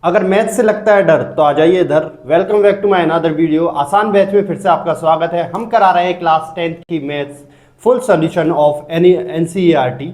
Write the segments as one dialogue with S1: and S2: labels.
S1: अगर मैथ से लगता है डर तो आ जाइए इधर। Welcome back to my another video. आसान बैच में फिर से आपका स्वागत है। हम करा रहे हैं क्लास 10th की maths full solution of any NCERT.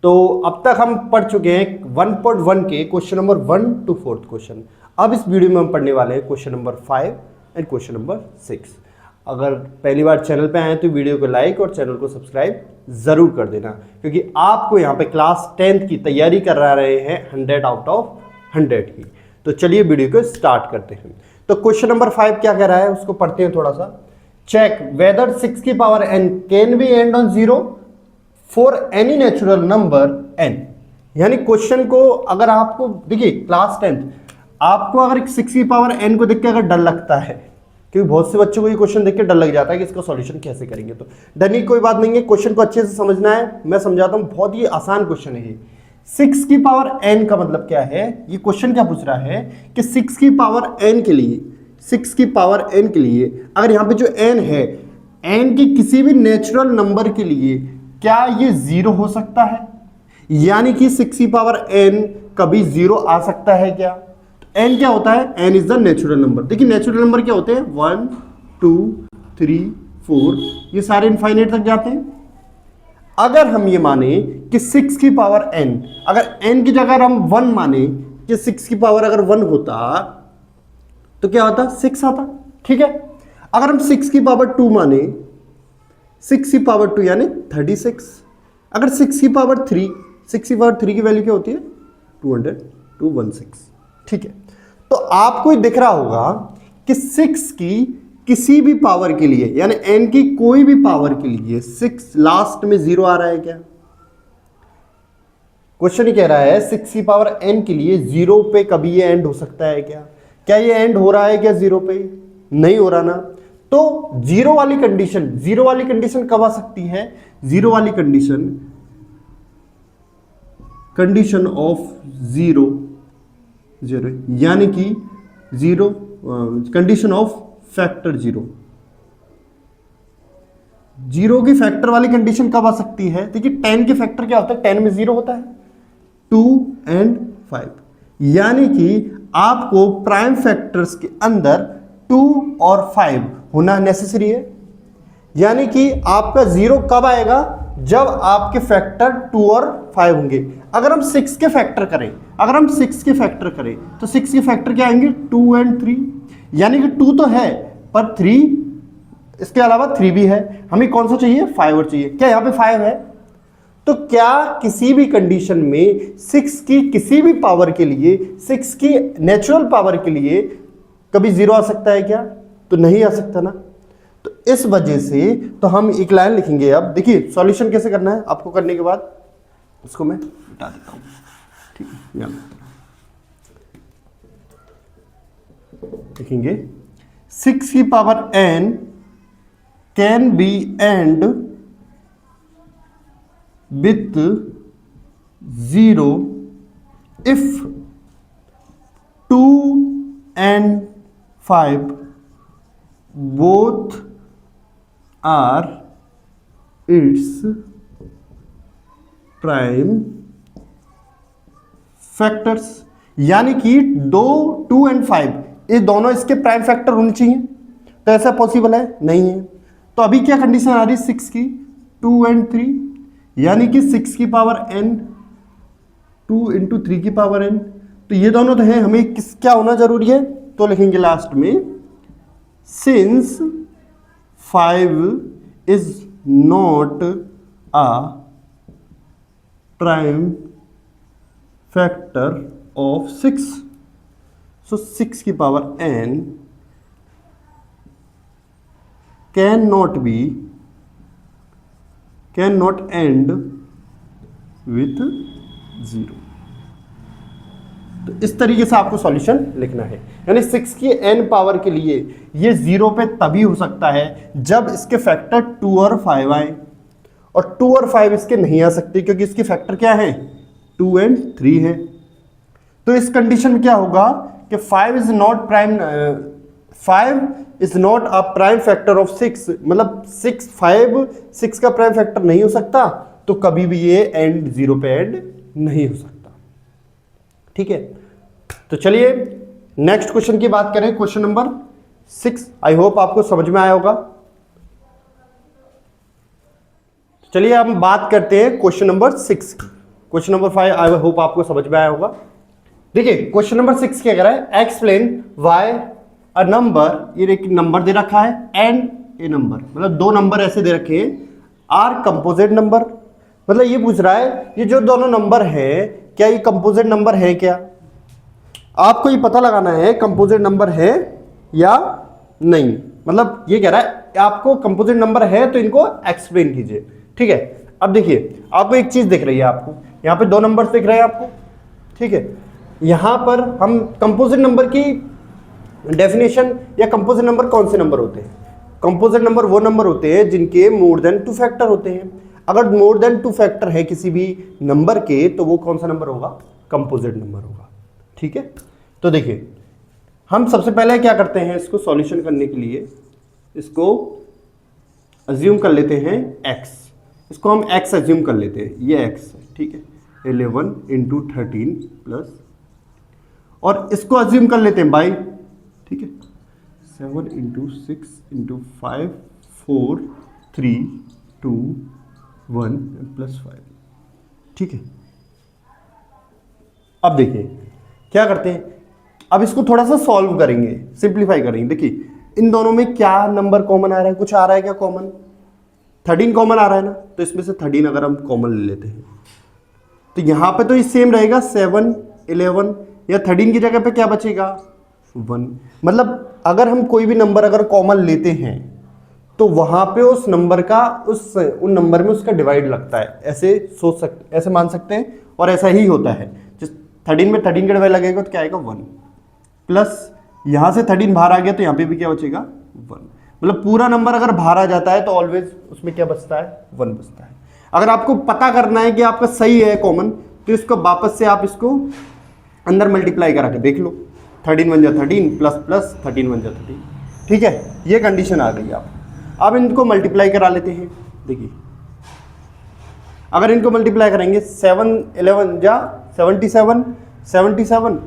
S1: तो अब तक हम पढ़ चुके हैं 1.1 के question number 1 to 4th question. अब इस वीडियो में हम पढ़ने वाले हैं question number 5 and question number 6। अगर पहली बार चैनल पे आए तो वीडियो को लाइक और चैनल को सब्सक्राइब जरूर कर देना, क्योंकि आपको यहाँ पे क्लास 10th की तैयारी करा रहे हैं 100 आउट ऑफ 100 की। तो चलिए वीडियो को स्टार्ट करते हैं। तो क्वेश्चन नंबर 5 क्या कह रहा है उसको पढ़ते हैं थोड़ा सा। चेक वेदर 6 की power n can be and on 0 for any natural number n। यानी क्वेश्चन को अगर आपको देखिए क्लास 10th आपको अगर 6 की पावर n को देख के अगर डर लगता है, क्योंकि बहुत से बच्चों को ये क्वेश्चन देख के डर लग जाता है कि इसका सॉल्यूशन कैसे करेंगे, तो डरने की कोई बात नहीं है। क्वेश्चन को अच्छे से समझना है, मैं समझाता हूं। बहुत ही आसान क्वेश्चन है ये। 6 की पावर n का मतलब क्या है, ये क्वेश्चन क्या पूछ रहा है कि 6 की पावर n के लिए, 6 की पावर n के लिए अगर यहां पे जो n है, n की किसी भी नेचुरल नंबर के लिए क्या ये 0 हो सकता है? यानी कि 6 की पावर n कभी 0 आ सकता है क्या? n क्या होता है? n is the natural number. देखिए नेचुरल नंबर क्या होते हैं? 1 2 3 4, ये सारे इनफाइनाइट तक जाते हैं। अगर हम ये माने कि 6 की पावर n, अगर n की जगह हम 1 माने कि 6 की पावर अगर 1 होता तो क्या होता? 6 आता। ठीक है। अगर हम 6 की पावर 2 माने, 6 की पावर 2 यानी 36। अगर 6 की पावर 3, 6 की पावर 3 की वैल्यू क्या होती है? 216। ठीक है। तो आपको दिख रहा होगा कि 6 की किसी भी पावर के लिए, यानी n की कोई भी पावर के लिए 6 लास्ट में 0 आ रहा है क्या? क्वेश्चन ही कह रहा है 6 की पावर n के लिए 0 पे कभी ये एंड हो सकता है क्या? क्या ये एंड हो रहा है क्या 0 पे? नहीं हो रहा ना। तो 0 वाली कंडीशन, 0 वाली कंडीशन कब आ सकती है? 0 वाली कंडीशन, कंडीशन ऑफ 0 यानी कि 0, कंडीशन ऑफ फैक्टर 0 की फैक्टर वाली कंडीशन कब आ सकती है? देखिए 10 के फैक्टर क्या होता है? 10 में 0 होता है, 2 and 5। यानी कि आपको प्राइम फैक्टर्स के अंदर 2 और 5 होना नेसेसरी है। यानी कि आपका 0 कब आएगा? जब आपके फैक्टर 2 और 5 होंगे। अगर हम 6 के फैक्टर करें, अगर हम 6 के फैक्टर करें तो 6 के फैक्टर क्या आएंगे? 2 and 3। यानी कि 2 तो है पर 3, इसके अलावा 3 भी है। हमें कौन सा चाहिए? 5 और चाहिए। क्या यहां पे 5 है? तो क्या किसी भी कंडीशन में 6 की किसी भी पावर के लिए, 6 की नेचुरल पावर के लिए कभी 0 आ सकता है क्या? तो नहीं आ सकता ना। तो इस वजह से तो हम एक लाइन लिखेंगे। अब देखिए सॉल्यूशन कैसे करना है आपको करने के बाद, इसको मैं मिटा देता हूं। ठीक है, लिखेंगे 6 की power n can be and with 0 if 2 and 5 both are its prime factors. यानी कि 2 and 5 ये दोनों इसके प्राइम फैक्टर होने चाहिए। तो ऐसा पॉसिबल है? नहीं है। तो अभी क्या कंडीशन आ रही है 6 की? 2 and 3, यानी कि 6 की पावर n 2 into 3 की पावर n। तो ये दोनों तो हैं, हमें किस क्या होना जरूरी है? तो लिखेंगे लास्ट में since 5 is not a prime factor of 6, सो 6 की power n can not and with 0। तो इस तरीके से आपको सॉल्यूशन लिखना है। यानी 6 की n पावर के लिए ये 0 पे तभी हो सकता है जब इसके फैक्टर 2 और 5 आए, और 2 और 5 इसके नहीं आ सकते क्योंकि इसके फैक्टर क्या है? 2 and 3 है। तो इस कंडीशन में क्या होगा कि 5 is not a prime factor of 6, मतलब 6 का प्राइम फैक्टर नहीं हो सकता, तो कभी भी ये एंड 0 पे एंड नहीं हो सकता। ठीक है। तो चलिए नेक्स्ट क्वेश्चन की बात करें, क्वेश्चन नंबर 6। आई होप आपको समझ में आया होगा। चलिए हम बात करते हैं क्वेश्चन नंबर 6 की। क्वेश्चन नंबर 5 आई होप आपको समझ में आया होगा। देखिए क्वेश्चन नंबर 6 क्या कह रहा है, एक्सप्लेन वाई अ नंबर, ये एक नंबर दे रखा है एंड ए नंबर, मतलब दो नंबर ऐसे दे रखे हैं, आर कंपोजिट नंबर। मतलब ये पूछ रहा है ये जो दोनों नंबर है क्या ये कंपोजिट नंबर है क्या। आपको ये पता लगाना है कंपोजिट नंबर है या नहीं। मतलब ये कह रहा है आपको कंपोजिट नंबर है तो इनको एक्सप्लेन कीजिए। ठीक है, अब देखिए आपको एक चीज दिख रही है, आपको यहाँ पे दो नंबर्स दिख रहे हैं आपको। ठीक है, यहां पर हम कंपोजिट नंबर की डेफिनेशन या कंपोजिट नंबर कौन से नंबर होते हैं, कंपोजिट नंबर वो नंबर होते हैं जिनके मोर देन 2 फैक्टर होते हैं। अगर मोर देन 2 फैक्टर है किसी भी नंबर के तो वो कौन सा नंबर होगा, कंपोजिट नंबर होगा। ठीक है, तो देखिए हम सबसे पहले क्या करते हैं, इसको सॉल्यूशन करने के लिए इसको अज्यूम कर लेते हैं x, इसको हम x अज्यूम कर लेते हैं, ये x है। ठीक है, 11 इंटू 13 प्लस, और इसको अज्यूम कर लेते हैं बाई, ठीक है 7 इंटू 6 इंटू 5 4 3 2 1 प्लस 5। ठीक है, अब देखिए क्या करते हैं, अब इसको थोड़ा सा सॉल्व करेंगे, सिंप्लीफाई करेंगे। देखिए इन दोनों में क्या नंबर कॉमन आ रहा है, कुछ आ रहा है क्या कॉमन, 13 कॉमन आ रहा है ना, तो इसमें से 13 अगर हम कॉमन ले लेते हैं तो यहां पे तो ये सेम रहेगा 7 11, या 13 की जगह पे क्या बचेगा 1। मतलब अगर हम कोई भी नंबर अगर कॉमन लेते हैं तो वहां पे उस नंबर का उन नंबर में उसका डिवाइड लगता है, ऐसे सोच सकते, ऐसे मान सकते हैं, और ऐसा ही होता है। जिस 13 में 13 का डिवाइड लगेगा तो क्या आएगा 1, प्लस यहां से 13 बाहर आ गया तो यहां पे भी क्या बचेगा 1। मतलब पूरा नंबर अगर बाहर आ जाता है तो ऑलवेज उसमें क्या बचता है 1 बचता है। अगर आपको पता करना है कि आपका सही है कॉमन तो इसको वापस से आप इसको अंदर मल्टीप्लाई करा के देख लो, 13 1 जा 13 प्लस प्लस 13 1 जा 13। ठीक है, ये कंडीशन आ गई आप। अब इनको मल्टीप्लाई करा लेते हैं। देखिए अगर इनको मल्टीप्लाई करेंगे 7 11 जा 77 77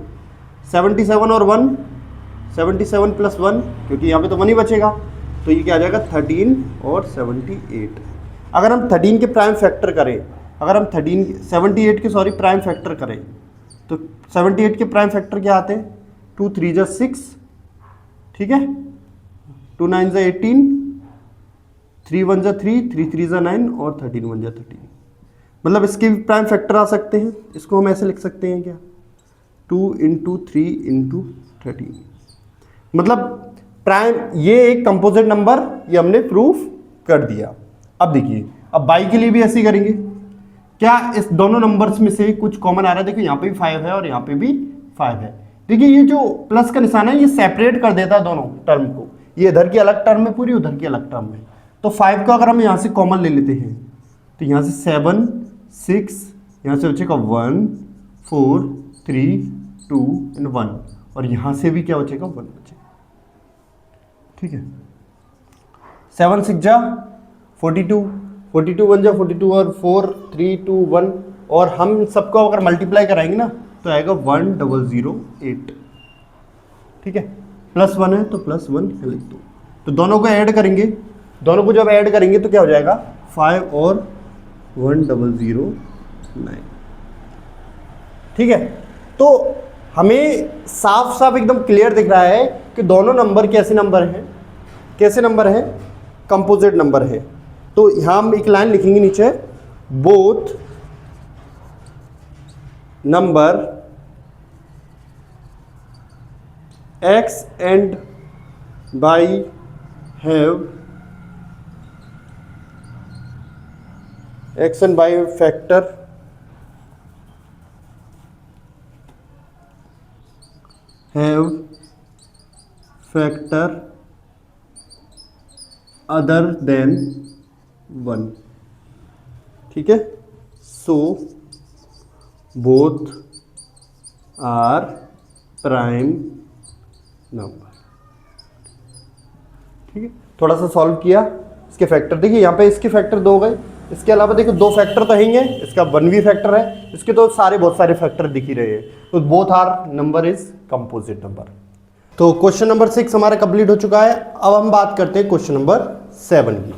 S1: 77 और 1 77 प्लस 1, क्योंकि यहाँ पे तो 1 ही बचेगा, तो ये क्या आ जाएगा 13 और 78। अगर हम 13 के प्राइम फैक्टर करें, अगर हम 78 के प्राइम फैक्टर करें तो 78 के प्राइम फैक्टर क्या आते हैं, 2 3 जा 6, ठीक है 2 9 जा 18, 3 1 जा 3 3 3 जा 9 और 13 1 जा 13। मतलब इसके भी प्राइम फैक्टर आ सकते हैं, इसको हम ऐसे लिख सकते हैं क्या 2 इंटू 3 इंटू 13। मतलब प्राइम ये एक कंपोजिट नंबर, ये हमने प्रूफ कर दिया। अब देखिए अब बाई के लिए भी ऐसे ही करेंगे, क्या इस दोनों नंबर्स में से कुछ कॉमन आ रहा है। देखिए यहाँ पे भी 5 है और यहाँ पे भी 5 है। देखिए ये जो प्लस का निशान है ये सेपरेट कर देता है दोनों टर्म को, ये इधर की अलग टर्म में पूरी, उधर की अलग टर्म में। तो 5 को अगर हम यहाँ से कॉमन ले लेते हैं तो यहाँ से 7 6, यहाँ से बचेगा 1 4 3 2 एंड 1, और यहाँ से भी क्या बचेगा 1 बचेगा। ठीक है, 7 6 जा 42 42 1 जा 42 और 4 3 2 1, और हम सबको अगर मल्टीप्लाई कराएंगे ना तो आएगा 1008। ठीक है, प्लस 1 है तो प्लस 1 लिख दो। तो दोनों को ऐड करेंगे, दोनों को जब ऐड करेंगे तो क्या हो जाएगा 5 और 1009। ठीक है, तो हमें साफ साफ एकदम क्लियर दिख रहा है कि दोनों नंबर कैसे नंबर हैं, कैसे नंबर हैं, कंपोजिट नंबर है। तो यहां हम एक लाइन लिखेंगे नीचे, both number x and y have x and y factor have factor other than 1। ठीक है, so both are prime number. ठीक है, थोड़ा सा सॉल्व किया इसके फैक्टर। देखिए यहाँ पे इसके फैक्टर 2 गए, इसके अलावा देखो दो फैक्टर तो हैं, इसका 1 भी फैक्टर है, इसके तो बहुत सारे फैक्टर दिख ही रहे हैं, तो both are number is composite number. तो क्वेश्चन नंबर 6 हमारा कंप्लीट हो चुका है। अब हम बात करते हैं क्वेश्चन नंबर 7 की।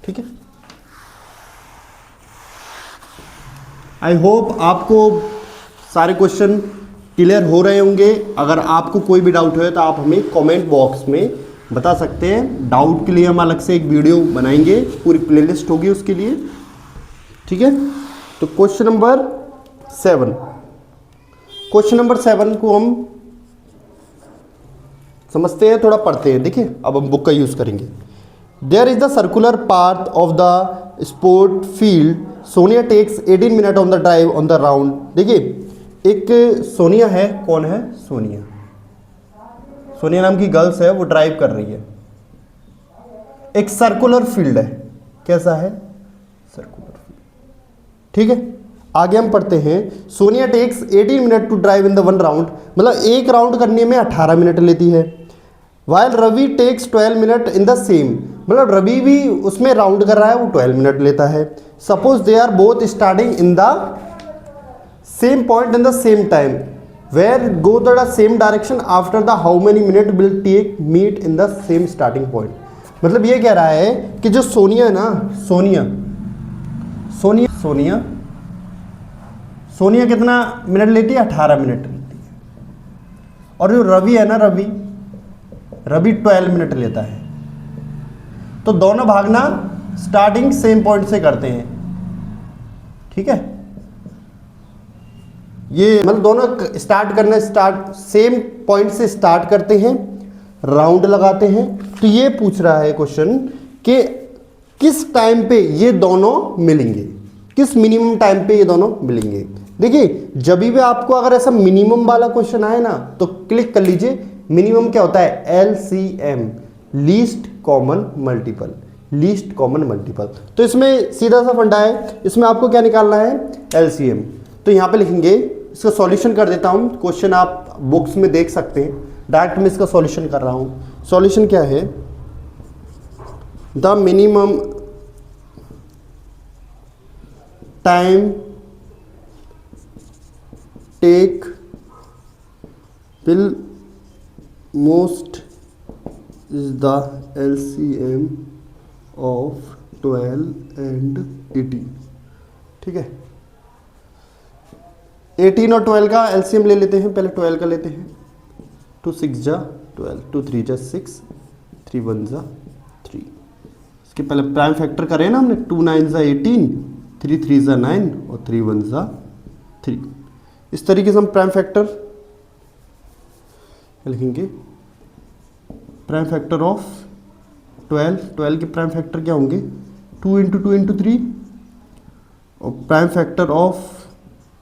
S1: ठीक है, आई होप आपको सारे क्वेश्चन क्लियर हो रहे होंगे। अगर आपको कोई भी डाउट है तो आप हमें कमेंट बॉक्स में बता सकते हैं। डाउट के लिए हम अलग से एक वीडियो बनाएंगे, पूरी प्लेलिस्ट होगी उसके लिए। ठीक है, तो क्वेश्चन नंबर 7, क्वेश्चन नंबर 7 को हम समझते हैं, थोड़ा पढ़ते हैं। देखिए, अब हम बुक का यूज करेंगे। There is the circular path of the sport field, Sonia takes 18 minute on the drive on the round. देखिए, एक सोनिया है, कौन है? सोनिया। सोनिया नाम की गर्ल्स है, वो ड्राइव कर रही है। एक सर्कुलर फील्ड है, कैसा है? Circular field. ठीक है, आगे हम पढ़ते हैं। Sonia takes 18 minute to drive in the 1 round, मतलब एक राउंड करने में 18 मिनट लेती है। While Ravi takes 12 minute in the same, मतलब रवि भी उसमें राउंड कर रहा है, वो 12 मिनट लेता है। Suppose they are both starting in the same point in the same time, where go the same direction after the how many minute will take meet in the same starting point. मतलब ये कह रहा है कि जो सोनिया है ना, सोनिया कितना मिनट लेती है? 18 मिनट लेती है। और जो रवि है ना, रवि 12 मिनट लेता है। तो दोनों भागना स्टार्टिंग सेम पॉइंट से करते हैं। ठीक है, ये मतलब दोनों स्टार्ट सेम पॉइंट से स्टार्ट करते हैं, राउंड लगाते हैं। तो ये पूछ रहा है क्वेश्चन कि किस टाइम पे ये दोनों मिलेंगे, किस मिनिमम टाइम पे ये दोनों मिलेंगे। देखिए, जब भी आपको अगर ऐसा मिनिमम वाला क्वेश्चन आए ना, तो क्लिक कर लीजिए। मिनिमम क्या होता है? LCM, least common multiple, least common multiple. तो इसमें सीधा सा फंडा है, इसमें आपको क्या निकालना है? LCM। तो यहाँ पे लिखेंगे, इसका सॉल्यूशन कर देता हूँ। क्वेश्चन आप बुक्स में देख सकते हैं, डायरेक्ट में इसका सॉल्यूशन कर रहा हूँ। सॉल्यूशन क्या है? The minimum time take will most is the LCM of 12 and 18। ठीक है, 18 और 12 का LCM ले लेते हैं। पहले 12 का लेते हैं। 2 6 जा 12, 2 3 जा 6, 3 1 जा 3। इसके पहले प्राइम फैक्टर करें ना हमने, 2 9 जा 18, 3 3 जा 9 और 3 1 जा 3। इस तरीके से हम प्राइम फैक्टर लिखेंगे। प्राइम फैक्टर ऑफ 12 के प्राइम फैक्टर क्या होंगे? 2 इंटू 2 इंटू 3। और प्राइम फैक्टर ऑफ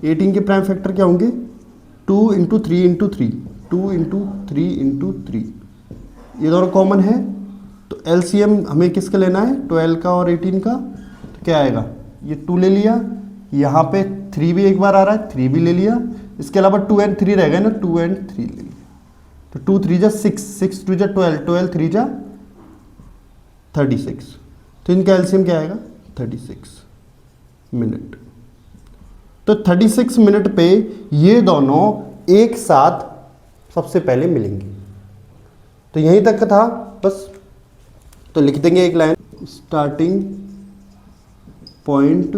S1: 18 के प्राइम फैक्टर क्या होंगे? 2 इंटू 3 इंटू 3, 2 इंटू 3 इंटू 3। ये दोनों कॉमन है, तो LCM हमें किसका लेना है? 12 का और 18 का। तो क्या आएगा? ये 2 ले लिया, यहाँ पे 3 भी एक बार आ रहा है, 3 भी ले लिया। इसके अलावा 2 एंड 3 रहेगा ना, 2 एंड 3 ले लिया। तो 2 3 जा 6, 6 2 जा 12, 12 3 जा 36। तो इनका LCM क्या आएगा? 36 मिनट। तो 36 मिनट पे ये दोनों एक साथ सबसे पहले मिलेंगे। तो यहीं तक था बस। तो लिख देंगे एक line, starting point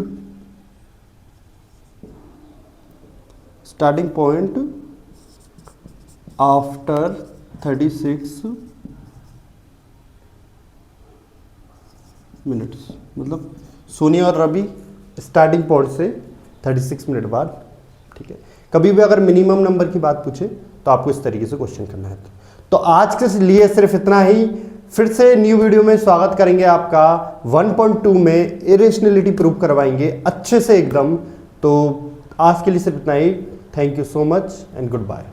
S1: after 36 minutes. मतलब सोनिया और रवि स्टार्टिंग पॉइंट से 36 मिनट बाद। ठीक है, कभी भी अगर मिनिमम नंबर की बात पूछे तो आपको इस तरीके से क्वेश्चन करना है। तो आज के लिए सिर्फ इतना ही। फिर से न्यू वीडियो में स्वागत करेंगे आपका। 1.2 में इरेशनलिटी प्रूव करवाएंगे अच्छे से एकदम। तो आज के लिए सिर्फ इतना ही। Thank you so much and good bye.